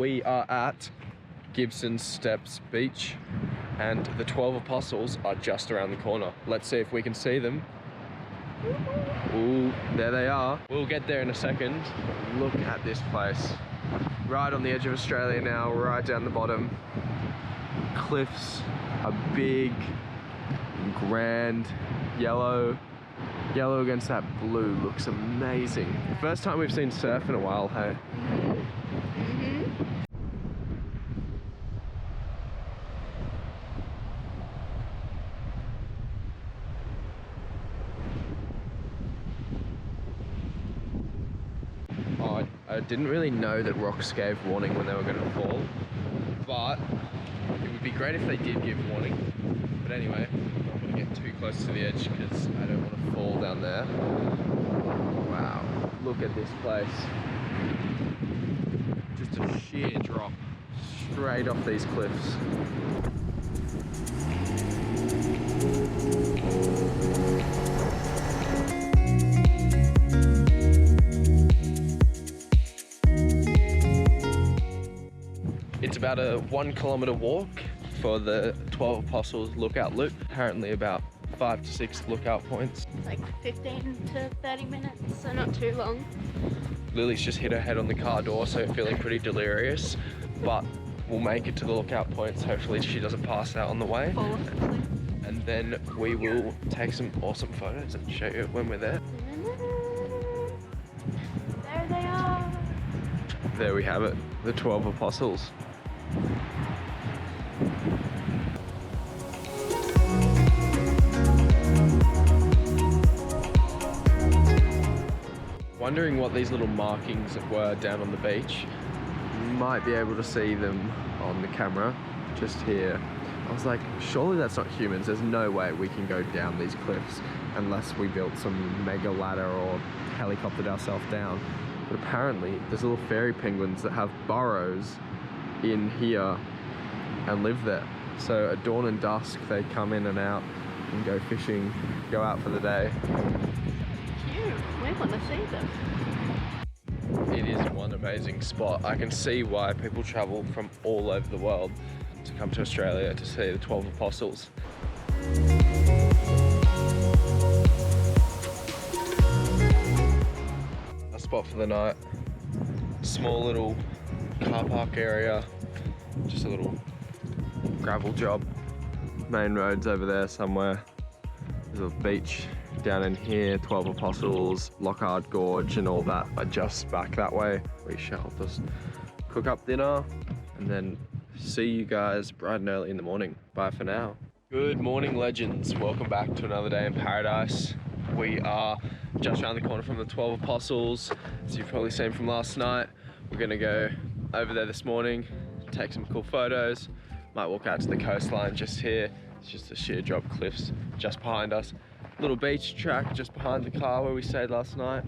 we are at Gibson Steps Beach and the 12 Apostles are just around the corner. Let's see if we can see them. Ooh, there they are. We'll get there in a second. Look at this place. Right on the edge of Australia now, right down the bottom. Cliffs are big, grand, yellow. Yellow against that blue looks amazing. First time we've seen surf in a while, hey? Oh, I didn't really know that rocks gave warning when they were going to fall, but it would be great if they did give warning. But anyway, I'm not going to get too close to the edge because I don't want to fall down there. Wow, look at this place. Just a sheer drop straight off these cliffs. It's about a 1 kilometer walk for the 12 Apostles lookout loop. Apparently about 5 to 6 lookout points. Like 15 to 30 minutes, so not too long. Lily's just hit her head on the car door, so feeling pretty delirious, but we'll make it to the lookout points. Hopefully she doesn't pass out on the way. And then we will take some awesome photos and show you when we're there. There they are. There we have it, the 12 Apostles. Wondering what these little markings were down on the beach. You might be able to see them on the camera just here. I was like, surely that's not humans. There's no way we can go down these cliffs unless we built some mega ladder or helicoptered ourselves down. But apparently there's little fairy penguins that have burrows in here and live there. So at dawn and dusk they come in and out and go fishing, go out for the day. Cute, we want to see them. It is one amazing spot. I can see why people travel from all over the world to come to Australia to see the 12 Apostles. A spot for the night. Small little car park area. Just a little gravel job. Main road's over there somewhere. There's a beach down in here, 12 Apostles, Lockhart Gorge and all that are just back that way. We shall just cook up dinner and then see you guys bright and early in the morning. Bye for now. Good morning, legends. Welcome back to another day in paradise. We are just around the corner from the 12 Apostles. As you've probably seen from last night, we're gonna go over there this morning, take some cool photos. Might walk out to the coastline just here. It's just a sheer drop cliffs just behind us. Little beach track just behind the car where we stayed last night.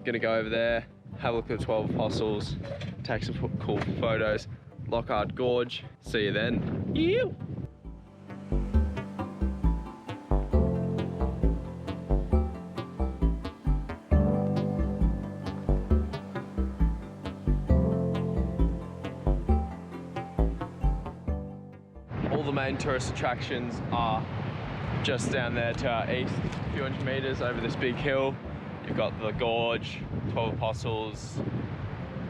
Gonna go over there, have a look at the 12 Apostles, take some cool photos. Lockhart Gorge. See you then. Ew. All the main tourist attractions are just down there to our east, a few hundred meters over this big hill. You've got the gorge, 12 Apostles,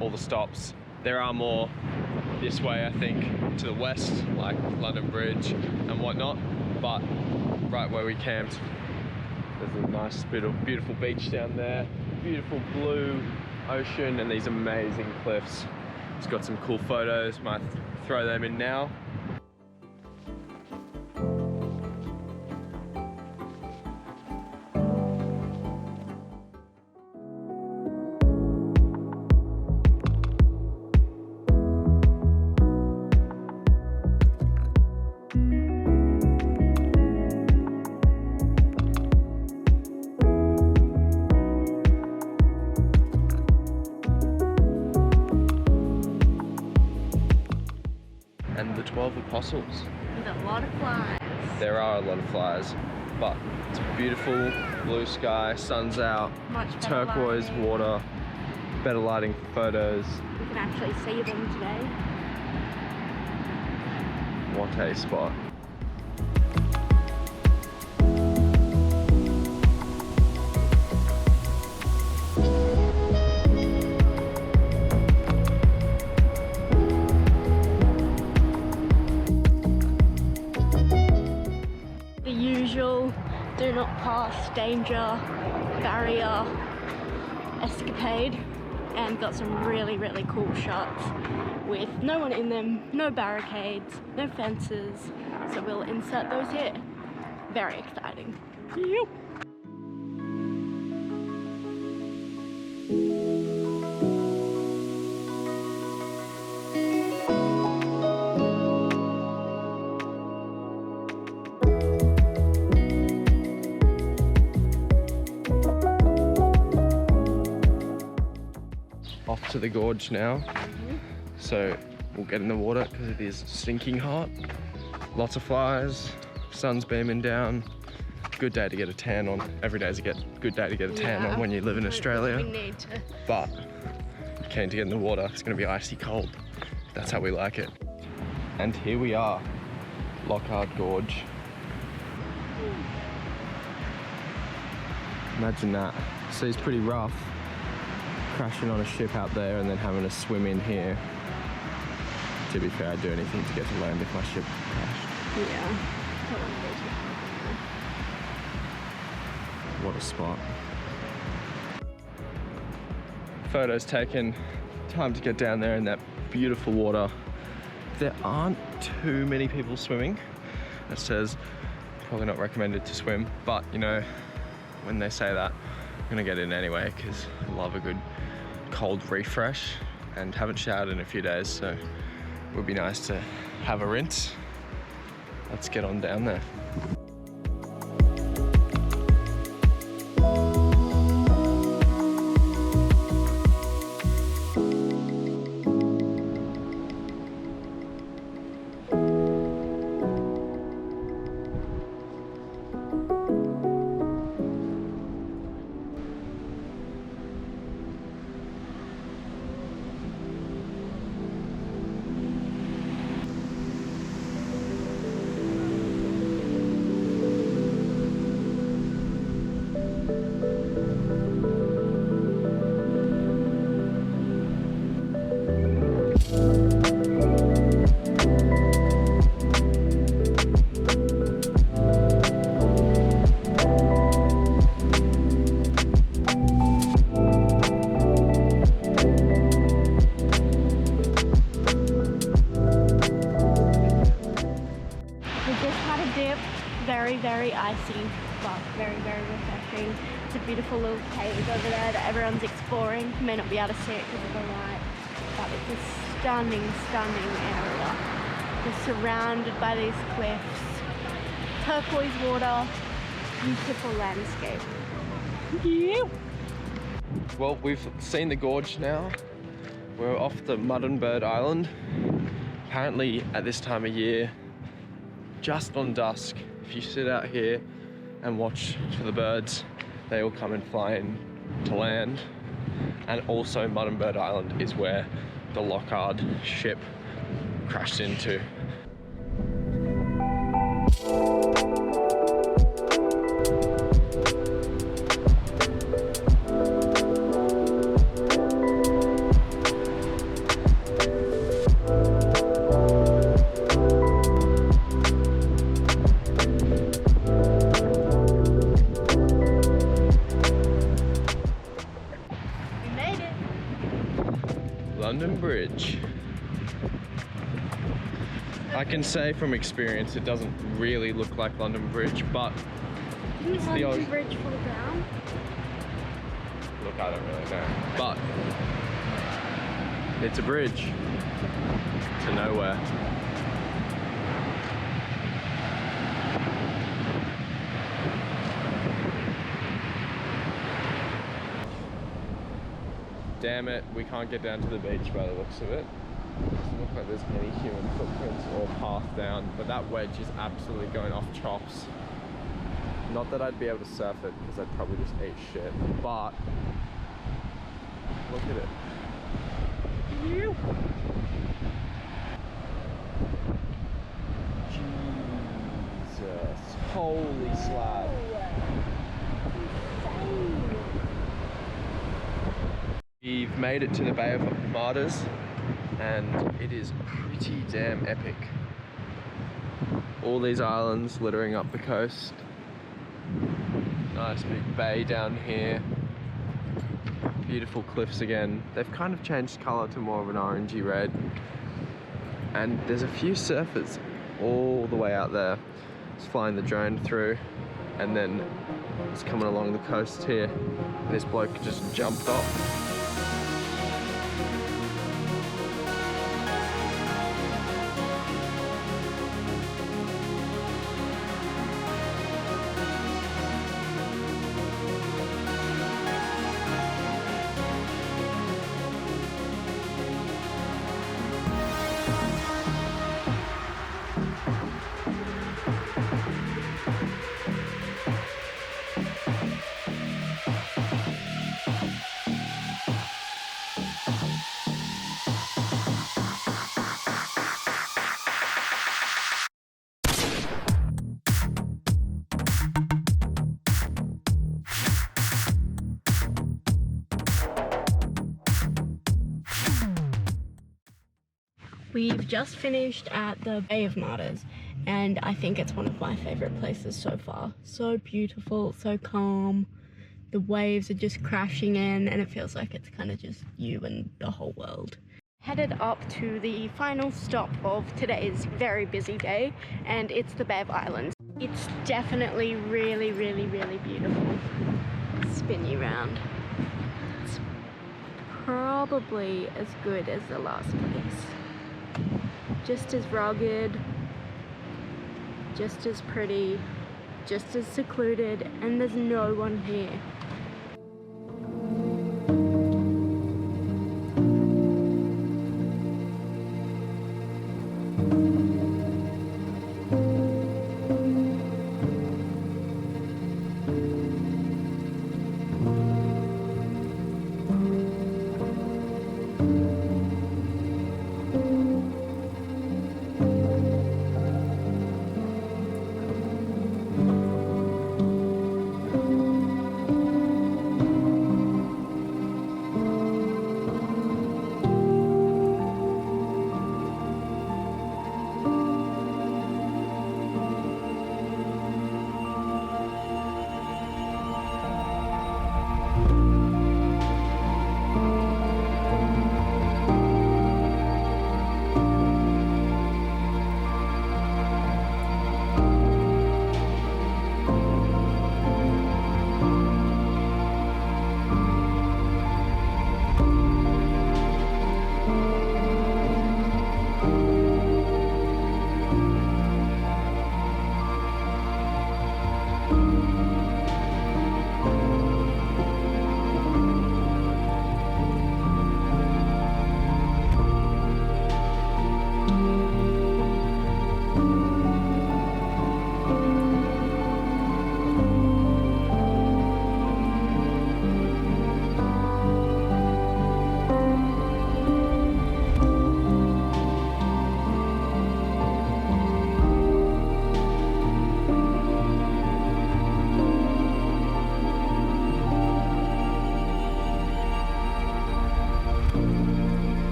all the stops. There are more this way, I think, to the west, like London Bridge and whatnot, but right where we camped, there's a nice beautiful beach down there, beautiful blue ocean and these amazing cliffs. It's got some cool photos, might throw them in now. And the 12 Apostles. With a lot of flies. There are a lot of flies, but it's beautiful, blue sky, sun's out, Much better turquoise lighting. water. better lighting for photos. You can actually see them today. What a spot. The usual do not pass, danger, barrier, escapade, and got some really cool shots with no one in them, no barricades, no fences, so we'll insert those here. Very exciting. Yep. Off to the gorge now. So we'll get in the water because it is stinking hot. Lots of flies, sun's beaming down. Good day to get a tan on. Every day's a good day to get a tan on when you live in Australia. We need to. But keen to get in the water. It's gonna be icy cold. That's how we like it. And here we are, Lockhart Gorge. Imagine that. Sea's pretty rough. Crashing on a ship out there and then having to swim in here. To be fair, I'd do anything to get to land if my ship crashed. Yeah. What a spot. Photos taken, time to get down there in that beautiful water. There aren't too many people swimming. It says probably not recommended to swim, but you know, when they say that, I'm gonna get in anyway because I love a good cold refresh and haven't showered in a few days, so it would be nice to have a rinse. Let's get on down there. Very icy, but very refreshing. It's a beautiful little cave over there that everyone's exploring. You may not be able to see it because of the light, but it's a stunning area. We're surrounded by these cliffs, turquoise water, beautiful landscape. Yeah. Well, we've seen the gorge now. We're off the Muddenbird Island. Apparently at this time of year, just on dusk, if you sit out here and watch for the birds, they all come and fly in to land. And also Muddenbird Island is where the Lockhart ship crashed into. London Bridge. I can say from experience it doesn't really look like London Bridge, but It's the London Bridge fall down? Look, I don't really know, but it's a bridge to nowhere. Damn it, we can't get down to the beach by the looks of it. Doesn't look like there's any human footprints or path down, but that wedge is absolutely going off chops. Not that I'd be able to surf it, because I'd probably just eat shit, but Look at it. Jesus, holy slab. We've made it to the Bay of Martyrs, and it is pretty damn epic. All these islands littering up the coast. Nice big bay down here. Beautiful cliffs again. They've kind of changed colour to more of an orangey red. And there's a few surfers all the way out there. Just flying the drone through, and then it's coming along the coast here. This bloke just jumped off. We've just finished at the Bay of Martyrs, and I think it's one of my favourite places so far. So beautiful, so calm. The waves are just crashing in, and it feels like it's kind of just you and the whole world. Headed up to the final stop of today's very busy day, and it's the Bay of Islands. It's definitely really, really, really beautiful. Spin you round. It's probably as good as the last place. Just as rugged, just as pretty, just as secluded, and there's no one here.